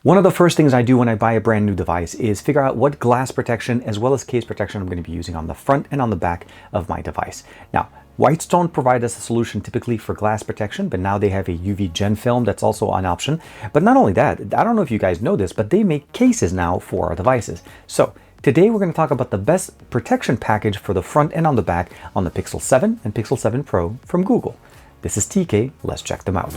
One of the first things I do when I buy a brand new device is figure out what glass protection as well as case protection I'm going to be using on the front and on the back of my device. Now, Whitestone provides us a solution typically for glass protection, but now they have a UV Gen film that's also an option. But not only that, I don't know if you guys know this, but they make cases now for our devices. So today we're going to talk about the best protection package for the front and on the back on the Pixel 7 and Pixel 7 Pro from Google. This is TK, let's check them out.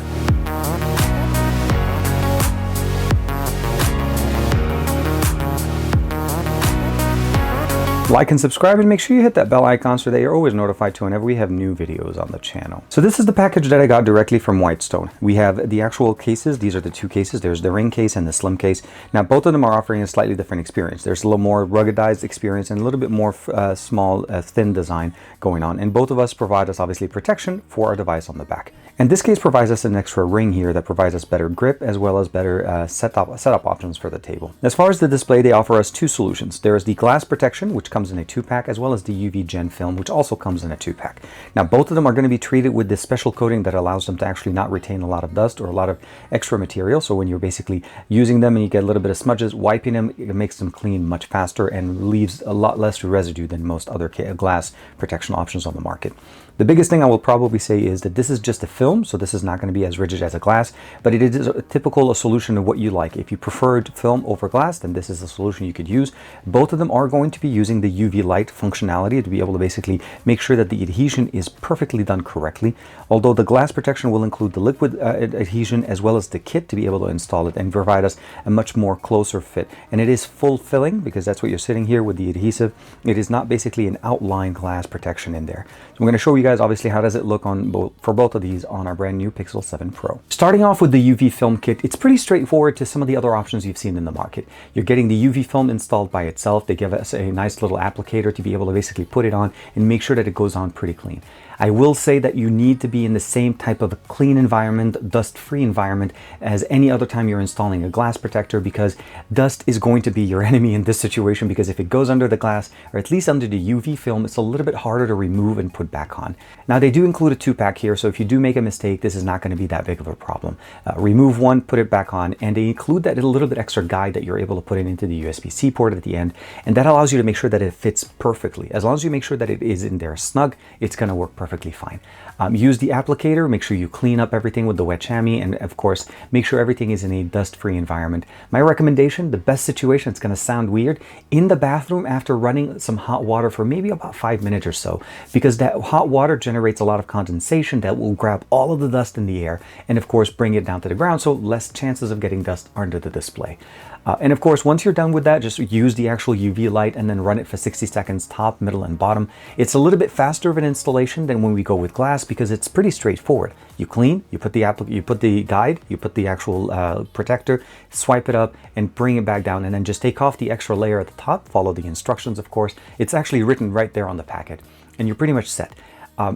Like and subscribe, and make sure you hit that bell icon so that you're always notified whenever we have new videos on the channel. So this is the package that I got directly from Whitestone. We have the actual cases. These are the two cases. There's the ring case and the slim case. Now both of them are offering a slightly different experience. There's a little more ruggedized experience and a little bit more small, thin design going on. And both of us provide us obviously protection for our device on the back. And this case provides us an extra ring here that provides us better grip as well as better setup options for the table. As far as the display, they offer us two solutions. There is the glass protection, which comes in a 2-pack, as well as the UV Gen film, which also comes in a 2-pack. Now both of them are going to be treated with this special coating that allows them to actually not retain a lot of dust or a lot of extra material. So when you're basically using them and you get a little bit of smudges, wiping them, it makes them clean much faster and leaves a lot less residue than most other glass protection options on the market. The biggest thing I will probably say is that this is just a film, so this is not going to be as rigid as a glass, but it is a typical solution of what you like. If you preferred film over glass, then this is a solution you could use. Both of them are going to be using the UV light functionality to be able to basically make sure that the adhesion is perfectly done correctly. Although the glass protection will include the liquid adhesion as well as the kit to be able to install it and provide us a much more closer fit. And it is full filling because that's what you're sitting here with the adhesive. It is not basically an outline glass protection in there. So I'm going to show you guys obviously how does it look on for both of these on our brand new Pixel 7 Pro. Starting off with the UV film kit, it's pretty straightforward to some of the other options you've seen in the market. You're getting the UV film installed by itself. They give us a nice little applicator to be able to basically put it on and make sure that it goes on pretty clean. I will say that you need to be in the same type of a clean environment, dust-free environment as any other time you're installing a glass protector, because dust is going to be your enemy in this situation, because if it goes under the glass or at least under the UV film, it's a little bit harder to remove and put back on. Now they do include a 2-pack here, so if you do make a mistake, this is not going to be that big of a problem. Remove one, put it back on, and they include that little bit extra guide that you're able to put it into the USB-C port at the end, and that allows you to make sure that it fits perfectly. As long as you make sure that it is in there snug, it's going to work perfectly fine. Use the applicator, make sure you clean up everything with the wet chamois, and of course make sure everything is in a dust-free environment. My recommendation, the best situation, it's going to sound weird, in the bathroom after running some hot water for maybe about 5 minutes or so, because that hot water generates a lot of condensation that will grab all of the dust in the air and of course bring it down to the ground, so less chances of getting dust under the display. And of course, once you're done with that, just use the actual UV light and then run it for 60 seconds, top, middle, and bottom. It's a little bit faster of an installation than when we go with glass because it's pretty straightforward. You clean, you put the guide, you put the actual protector, swipe it up, and bring it back down, and then just take off the extra layer at the top. Follow the instructions, of course. It's actually written right there on the packet, and you're pretty much set.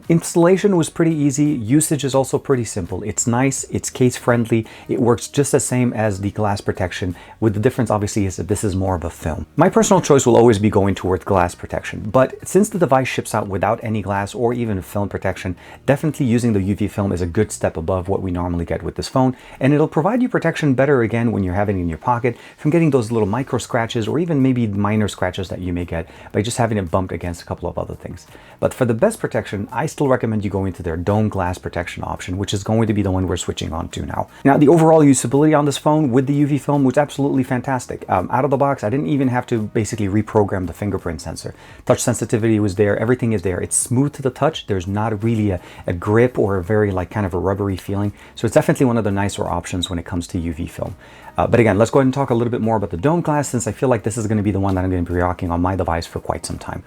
Installation was pretty easy. Usage is also pretty simple. It's nice, it's case friendly, it works just the same as the glass protection, with the difference obviously is that this is more of a film. My personal choice will always be going towards glass protection, but since the device ships out without any glass or even film protection, definitely using the UV film is a good step above what we normally get with this phone, and it'll provide you protection better again when you're having it in your pocket from getting those little micro scratches or even maybe minor scratches that you may get by just having it bumped against a couple of other things. But for the best protection, I still recommend you go into their dome glass protection option, which is going to be the one we're switching on to now. Now, the overall usability on this phone with the UV film was absolutely fantastic. Out of the box, I didn't even have to basically reprogram the fingerprint sensor. Touch sensitivity was there, everything is there. It's smooth to the touch. There's not really a grip or a very kind of a rubbery feeling. So it's definitely one of the nicer options when it comes to UV film. But again, let's go ahead and talk a little bit more about the dome glass, since I feel like this is going to be the one that I'm going to be rocking on my device for quite some time.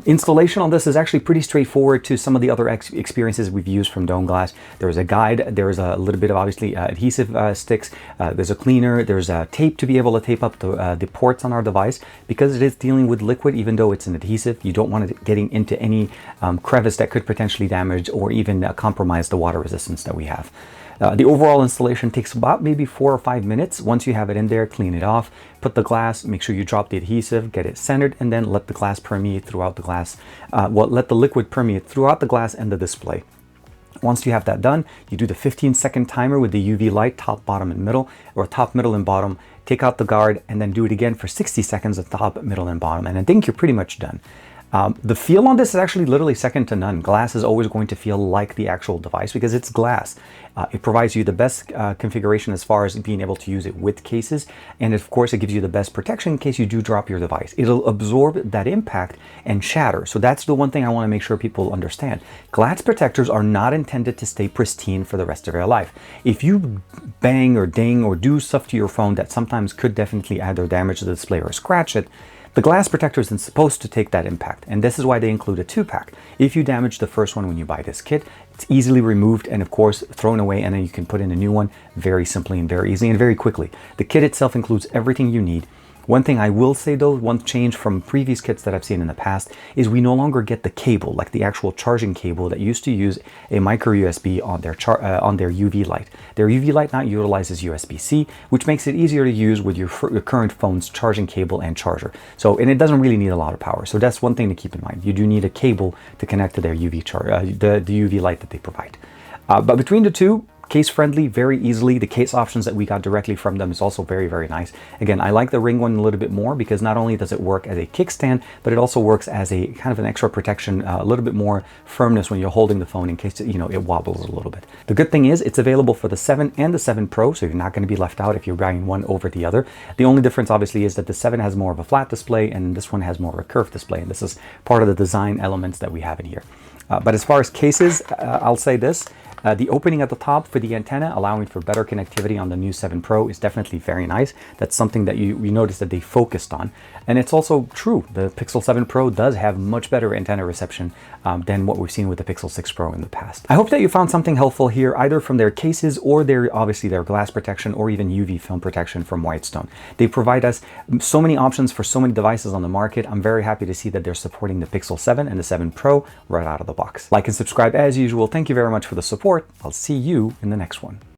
Installation on this is actually pretty straightforward to some of the other experiences we've used from dome glass. There's a guide, there's a little bit of obviously adhesive sticks, there's a cleaner, there's a tape to be able to tape up the ports on our device, because it is dealing with liquid. Even though it's an adhesive, you don't want it getting into any crevice that could potentially damage or even compromise the water resistance that we have. The overall installation takes about maybe 4 or 5 minutes. Once you have it in there, clean it off, put the glass, make sure you drop the adhesive, get it centered, and then let the glass permeate throughout the glass. Let the liquid permeate throughout the glass and the display. Once you have that done, you do the 15-second timer with the UV light, top, bottom, and middle, or top, middle, and bottom. Take out the guard, and then do it again for 60 seconds at top, middle, and bottom. And I think you're pretty much done. The feel on this is actually literally second to none. Glass is always going to feel like the actual device because it's glass. It provides you the best configuration as far as being able to use it with cases. And of course, it gives you the best protection in case you do drop your device. It'll absorb that impact and shatter. So that's the one thing I want to make sure people understand. Glass protectors are not intended to stay pristine for the rest of your life. If you bang or ding or do stuff to your phone that sometimes could definitely either damage the display or scratch it, the glass protector isn't supposed to take that impact, and this is why they include a 2-pack. If you damage the first one when you buy this kit, it's easily removed and of course thrown away, and then you can put in a new one very simply and very easily and very quickly. The kit itself includes everything you need. One thing I will say though, one change from previous kits that I've seen in the past is we no longer get the cable, like the actual charging cable that used to use a micro USB on their UV light. Their UV light now utilizes USB-C, which makes it easier to use with your current phone's charging cable and charger. So, and it doesn't really need a lot of power. So that's one thing to keep in mind. You do need a cable to connect to their UV the UV light that they provide. But between the two, case friendly, very easily. The case options that we got directly from them is also very, very nice. Again, I like the ring one a little bit more because not only does it work as a kickstand, but it also works as a kind of an extra protection, a little bit more firmness when you're holding the phone in case, you know, it wobbles a little bit. The good thing is it's available for the 7 and the 7 Pro, so you're not going to be left out if you're buying one over the other. The only difference obviously is that the 7 has more of a flat display and this one has more of a curved display, and this is part of the design elements that we have in here. But as far as cases, I'll say this. The opening at the top for the antenna, allowing for better connectivity on the new 7 Pro, is definitely very nice. That's something that you notice that they focused on. And it's also true. The Pixel 7 Pro does have much better antenna reception than what we've seen with the Pixel 6 Pro in the past. I hope that you found something helpful here, either from their cases or obviously their glass protection or even UV film protection from Whitestone. They provide us so many options for so many devices on the market. I'm very happy to see that they're supporting the Pixel 7 and the 7 Pro right out of the box. Like and subscribe as usual. Thank you very much for the support. I'll see you in the next one.